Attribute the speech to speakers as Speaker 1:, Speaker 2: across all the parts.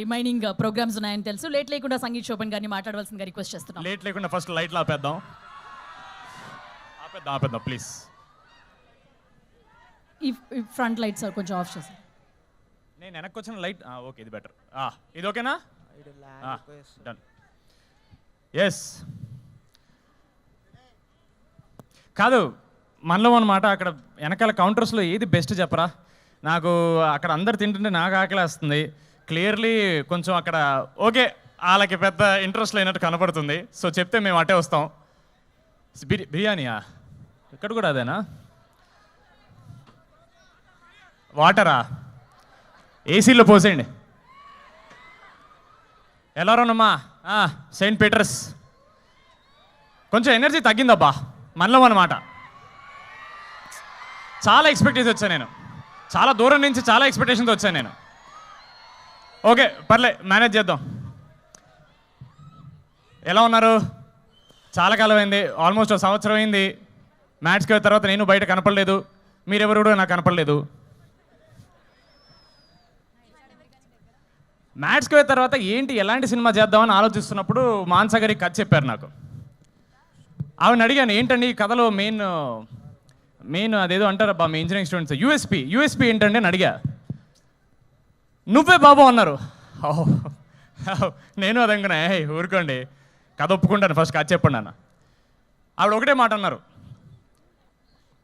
Speaker 1: Remaining programmes ఉన్నాయని తెలుసు. Late లేకుండా సంగీత్ శోభన్ గారిని మాట్లాడవలసిందిగా రిక్వెస్ట్ చేస్తున్నాం.
Speaker 2: లేట్ లేకుండా ఫస్ట్ లైట్లు ఆపేద్దాం ప్లీజ్.
Speaker 1: ఈ ఫ్రంట్ లైట్స్ కొంచెం ఆఫ్ చేశారు.
Speaker 2: నేను వెనక్కి వచ్చిన లైట్ ఓకే, ఇది బెటర్. ఇది ఓకేనా? డన్. ఎస్ కాదు మనలో అన్నమాట. అక్కడ వెనకాల కౌంటర్స్లో ఏది బెస్ట్ చెప్పరా? నాకు అక్కడ అందరు తింటుంటే నాకు ఆకలేస్తుంది. క్లియర్లీ కొంచెం అక్కడ ఓకే వాళ్ళకి పెద్ద ఇంట్రెస్ట్ లేనట్టు కనపడుతుంది. సో చెప్తే మేము అటే వస్తాం. బిర్యానీయా? ఇక్కడ కూడా అదేనా? వాటరా? ఏసీలో పోసేయండి. ఎలా ఉన్నామ్మా? Saint Peter's. కొంచెం ఎనర్జీ తగ్గిందబ్బా మనలో అన్నమాట. చాలా ఎక్స్పెక్టేషన్ వచ్చాను నేను, చాలా దూరం నుంచి చాలా ఎక్స్పెక్టేషన్తో వచ్చాను నేను. ఓకే పర్లే, మేనేజ్ చేద్దాం. ఎలా ఉన్నారు? చాలా కాలం అయింది, ఆల్మోస్ట్ ఒక సంవత్సరం అయింది. మ్యాచ్కి వెళ్ళిన తర్వాత నేను బయట కనపడలేదు, మీరెవరు కూడా నాకు కనపడలేదు. మ్యాచ్కి వెళ్ళిన తర్వాత ఏంటి ఎలాంటి సినిమా చేద్దామని ఆలోచిస్తున్నప్పుడు మాన్సా గారికి కథ చెప్పారు నాకు. ఆవిడని అడిగాను, ఏంటండి ఈ కథలో మెయిన్ అదేదో అంటారబ్బా మీ ఇంజనీరింగ్ స్టూడెంట్స్, యూఎస్పీ ఏంటండి అని అడిగా. నువ్వే బాబు అన్నారు. నేను అదనుకున్నా, ఊరుకోండి కథ ఒప్పుకుంటాను, ఫస్ట్ కథ చెప్పండి అన్న. ఆవిడ ఒకటే మాట అన్నారు,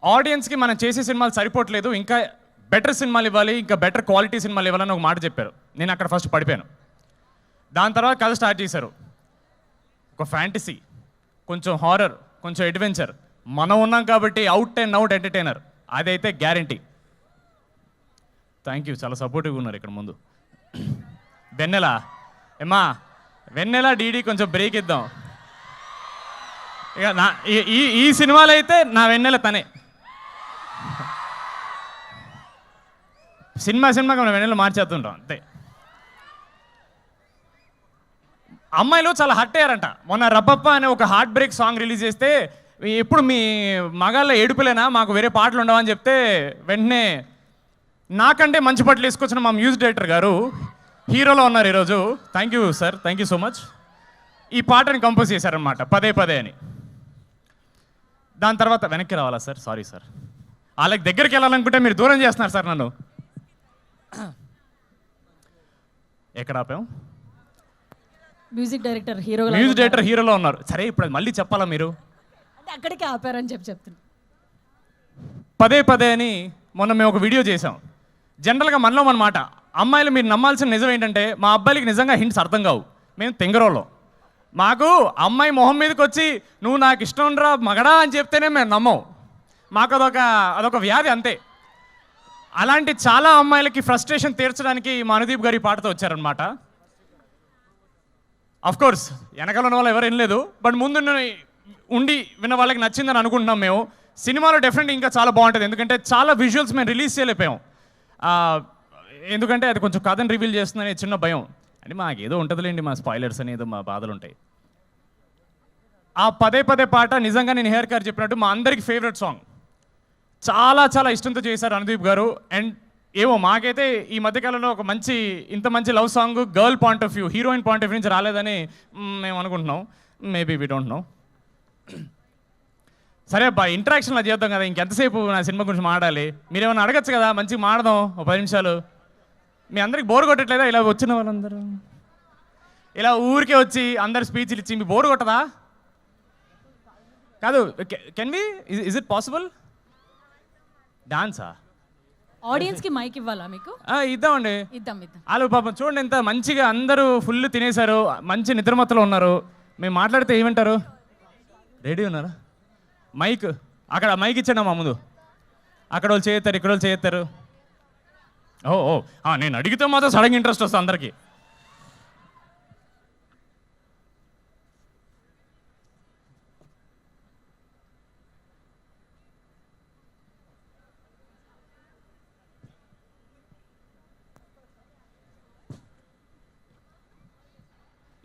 Speaker 2: ఆడియన్స్కి మనం చేసే సినిమాలు సరిపోవట్లేదు, ఇంకా బెటర్ సినిమాలు ఇవ్వాలి, ఇంకా బెటర్ క్వాలిటీ సినిమాలు ఇవ్వాలని ఒక మాట చెప్పారు. నేను అక్కడ ఫస్ట్ పడిపోయాను. దాని తర్వాత కథ స్టార్ట్ చేశారు. ఒక ఫ్యాంటసీ, కొంచెం హారర్, కొంచెం అడ్వెంచర్. మనం ఉన్నాం కాబట్టి అవుట్ అండ్ అవుట్ ఎంటర్టైనర్, అదైతే గ్యారంటీ. థ్యాంక్ యూ, చాలా సపోర్టివ్గా ఉన్నారు ఇక్కడ ముందు. వెన్నెల ఏమా, వెన్నెల డీడీ కొంచెం బ్రేక్ ఇద్దాం. ఇక నా ఈ సినిమాలో అయితే నా వెన్నెల తనే. సినిమాకి మనం వెన్నెల మార్చేస్తుంటాం అంతే. అమ్మాయిలు చాలా హర్ట్ అయ్యారంట. మొన్న రబ్బప్ప అనే ఒక హార్ట్ బ్రేక్ సాంగ్ రిలీజ్ చేస్తే, ఎప్పుడు మీ మగాళ్ళ ఏడుపులేనా, మాకు వేరే పాటలు ఉండవని చెప్తే వెంటనే నాకంటే మంచి బట్టలు వేసుకొచ్చిన మా మ్యూజిక్ డైరెక్టర్ గారు హీరోలో ఉన్నారు ఈరోజు. Thank you sir, thank you so much. ఈ పాటని కంపోజ్ చేశారనమాట, పదే పదే అని. దాని తర్వాత వెనక్కి రావాలా సార్? సారీ సార్, వాళ్ళకి దగ్గరికి వెళ్ళాలనుకుంటే మీరు దూరం చేస్తున్నారు సార్ నన్ను. ఎక్కడ ఆపాం?
Speaker 1: మ్యూజిక్ డైరెక్టర్ హీరోలో
Speaker 2: ఉన్నారు. సరే ఇప్పుడు అది మళ్ళీ చెప్పాలా మీరు?
Speaker 1: అంటే అక్కడికే ఆపారని చెప్తున్నా.
Speaker 2: పదే పదే అని మొన్న మేము ఒక వీడియో చేసాం. జనరల్గా మనలో అన్నమాట, అమ్మాయిలు మీరు నమ్మాల్సిన నిజం ఏంటంటే, మా అబ్బాయిలకి నిజంగా హింట్స్ అర్థం కావు. మేము తెంగరోళ్ళం. మాకు అమ్మాయి మొహం మీదకి వచ్చి నువ్వు నాకు ఇష్టం రా మగడా అని చెప్తేనే మేము నమ్మం. మాకు అదొక వ్యాధి అంతే. అలాంటి చాలా అమ్మాయిలకి ఫ్రస్ట్రేషన్ తీర్చడానికి మా అనుదీప్ గారి పాటతో వచ్చారనమాట. అఫ్ కోర్స్ వెనకాల ఉన్న వాళ్ళు ఎవరు వినలేదు, బట్ ముందు ఉండి విన్న వాళ్ళకి నచ్చిందని అనుకుంటున్నాం మేము. సినిమాలో డెఫినెట్గా ఇంకా చాలా బాగుంటుంది, ఎందుకంటే చాలా విజువల్స్ మేము రిలీజ్ చేయలేకపోయాం. ఎందుకంటే అది కొంచెం కథను రివీల్ చేస్తుందని చిన్న భయం. అంటే మాకు ఏదో ఉంటుందిలేండి, మా స్పాయిలర్స్ అని ఏదో మా బాధలు ఉంటాయి. ఆ పదే పదే పాట నిజంగా నేను హేర్ గారు చెప్పినట్టు మా అందరికి ఫేవరెట్ సాంగ్. చాలా చాలా ఇష్టంతో చేశారు అనుదీప్ గారు. అండ్ ఏమో మాకైతే ఈ మధ్యకాలంలో ఒక ఇంత మంచి love song girl point of view, heroine point of view నుంచి రాలేదని మేము అనుకుంటున్నాం. Maybe we don't know. సరే అబ్బా, ఇంటరాక్షన్లో చేద్దాం కదా, ఇంకెంతసేపు నా సినిమా గురించి మాట్లాడాలి? మీరేమన్నా అడగచ్చు కదా, మంచిగా మాడదాం ఒక 10 నిమిషాలు. మీ అందరికి బోర్ కొట్టట్లేదా? ఇలా వచ్చిన వాళ్ళందరూ ఇలా ఊరికే వచ్చి అందరు స్పీచ్లు ఇచ్చి మీ బోర్ కొట్టదా? కాదు, can we, is it possible? డాన్సా?
Speaker 1: ఆడియన్స్కి మైక్ ఇవ్వాలా మీకు?
Speaker 2: ఇద్దామండి,
Speaker 1: ఇద్దాం.
Speaker 2: వాళ్ళు పాపం చూడండి ఎంత మంచిగా అందరూ ఫుల్ తినేశారు, మంచి నిద్రమత్తలో ఉన్నారు. మేము మాట్లాడితే ఏమంటారు? రెడీ ఉన్నారా? మైక్ అక్కడ మైక్ ఇచ్చాను మా ముందు. అక్కడ వాళ్ళు చేస్తారు, ఇక్కడ వాళ్ళు చేస్తారు. నేను అడిగితే మాత్రం సడన్గా ఇంట్రెస్ట్ వస్తుంది అందరికీ.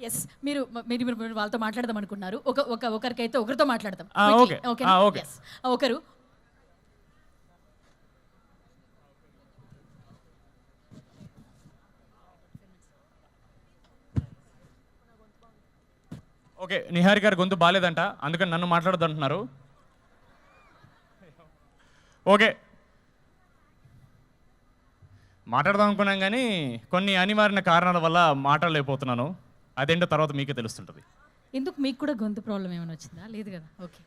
Speaker 1: ఎస్, మీరు వాళ్ళతో మాట్లాడదాం అనుకున్నారు. ఒకరికైతే ఒకరితో మాట్లాడదాం.
Speaker 2: ఓకే.
Speaker 1: ఒకరు
Speaker 2: ఓకే, నిహారి గారి గొంతు బాగాలేదంట, అందుకని నన్ను మాట్లాడద్దు అంటున్నారు. ఓకే, మాట్లాడదాం అనుకున్నాం కానీ కొన్ని అనివార్య కారణాల వల్ల మాట్లాడలేకపోతున్నాను. అదేంటో తర్వాత మీకే తెలుస్తుంటుంది.
Speaker 1: ఎందుకు మీకు కూడా గొంతు ప్రాబ్లం ఏమైనా వచ్చిందా? లేదు కదా, ఓకే.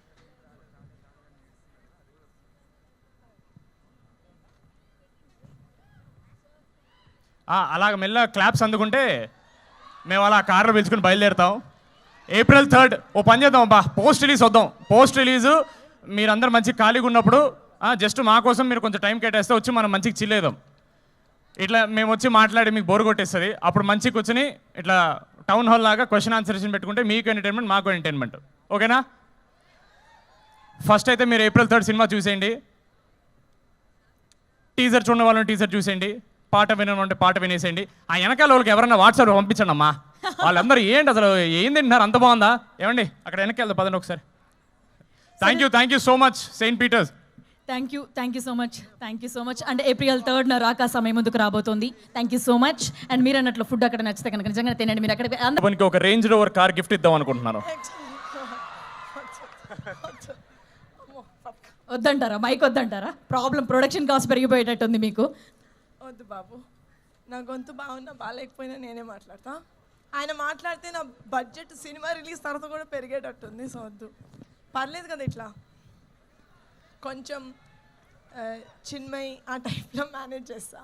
Speaker 2: అలాగ మెల్ల క్లాప్స్ అందుకుంటే మేము అలా కార్లో పిలుచుకుని బయలుదేరుతాం. April 3rd ఓ పని చేద్దాం బా, పోస్ట్ రిలీజ్ వద్దాం. పోస్ట్ రిలీజు మీరందరూ మంచి ఖాళీగా ఉన్నప్పుడు జస్ట్ మా కోసం మీరు కొంచెం టైం కేటాయిస్తే వచ్చి మనం మంచిగా చిల్లేదాం. ఇట్లా మేము వచ్చి మాట్లాడి మీకు బోర్ కొట్టేస్తుంది. అప్పుడు మంచిగా కూర్చొని ఇట్లా టౌన్ హాల్ లాగా క్వశ్చన్ ఆన్సర్ సెషన్ పెట్టుకుంటే మీకు ఎంటర్టైన్మెంట్, మాకు ఎంటర్టైన్మెంట్. ఓకేనా? ఫస్ట్ అయితే మీరు April 3rd సినిమా చూసేయండి. టీజర్ చూడని వాళ్ళని టీజర్ చూసేయండి, పాట వినంటే పాట వినేసేయండి. ఆ వెనకాల వాళ్ళకి ఎవరన్నా వాట్సాప్లో పంపించండి అమ్మా. వాళ్ళందరూ ఏంటి అసలు ఏం తింటున్నారు, అంత బాగుందా? ఏమండి అక్కడ వెనక్కి వెళ్దాం పదండి ఒకసారి. Thank you so much Saint Peter's.
Speaker 1: Thank you so much. అంటే April 3rd రాక సమయం ముందుకు రాబోతోంది. Thank you so much. And మీరు అన్నట్లు ఫుడ్ అక్కడ నచ్చితే కనుక నిజంగా తినండి. మీరు అక్కడ
Speaker 2: మనకి ఒక రేంజ్ రోవర్ కార్ గిఫ్ట్ ఇద్దాం అనుకుంటున్నాను.
Speaker 1: వద్దంటారా? మైక్ వద్దంటారా? ప్రాబ్లం, ప్రొడక్షన్ కాస్ట్ పెరిగిపోయేటట్టుంది మీకు.
Speaker 3: వద్దు బాబు, నా గొంతు బాగున్నా బాగాలేకపోయినా నేనే మాట్లాడతా. ఆయన మాట్లాడితే నా బడ్జెట్ సినిమా రిలీజ్ తర్వాత కూడా పెరిగేటట్టుంది. సో వద్దు, పర్లేదు కదా, ఇట్లా కొంచెం చిన్మయ్ ఆ టైప్లో మేనేజ్ చేస్తా.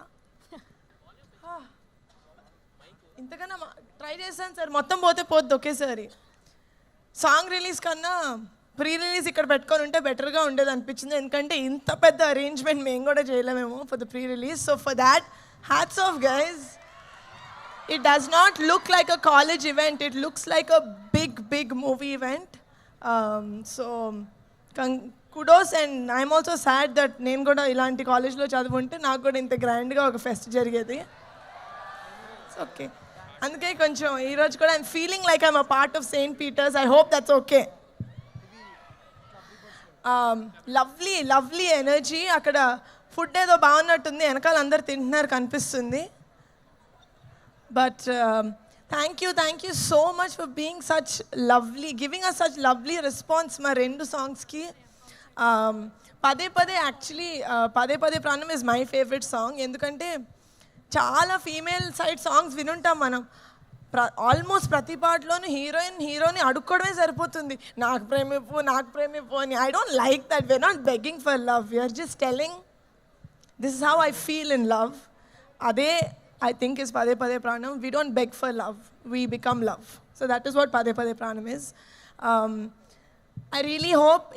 Speaker 3: ఇంతకన్నా ట్రై చేశాను సార్, మొత్తం పోతే పోద్ది ఒకేసారి. సాంగ్ రిలీజ్ కన్నా ప్రీ రిలీజ్ ఇక్కడ పెట్టుకొని ఉంటే బెటర్గా ఉండేది అనిపించింది. ఎందుకంటే ఇంత పెద్ద అరేంజ్మెంట్ మేము కూడా చేయలేమేమో for the pre release. So for that hats off guys. It does not look like a college event. It looks like a big movie event. So kudos, and I'm also sad that నేను కూడా ఇలాంటి కాలేజ్లో చదువుంటే నాకు కూడా ఇంత గ్రాండ్గా ఒక pest జరిగేది. ఓకే, అందుకే కొంచెం ఈరోజు కూడా I'm feeling like I'm a part of Saint Peter's. I hope that's okay. Lovely energy. అక్కడ ఫుడ్ ఏదో బాగున్నట్టుంది, వెనకాల అందరు తింటున్నారు కనిపిస్తుంది. But thank you so much for being such lovely, giving us such lovely response మా రెండు సాంగ్స్కి. పదే యాక్చువల్లీ పదే ప్రాణం ఇస్ మై ఫేవరెట్ సాంగ్. ఎందుకంటే చాలా ఫీమేల్ సైడ్ సాంగ్స్ వినుంటాం మనం. ఆల్మోస్ట్ ప్రతి పాటలోనూ హీరోని అడుక్కోవడమే సరిపోతుంది, నాకు ప్రేమిప్పు అని. I don't like that. We're not begging for love, we're just telling this is how I feel in love. అదే I think is Pade Pade Pranam. We don't beg for love, we become love. So that is what Pade Pade Pranam is. I really hope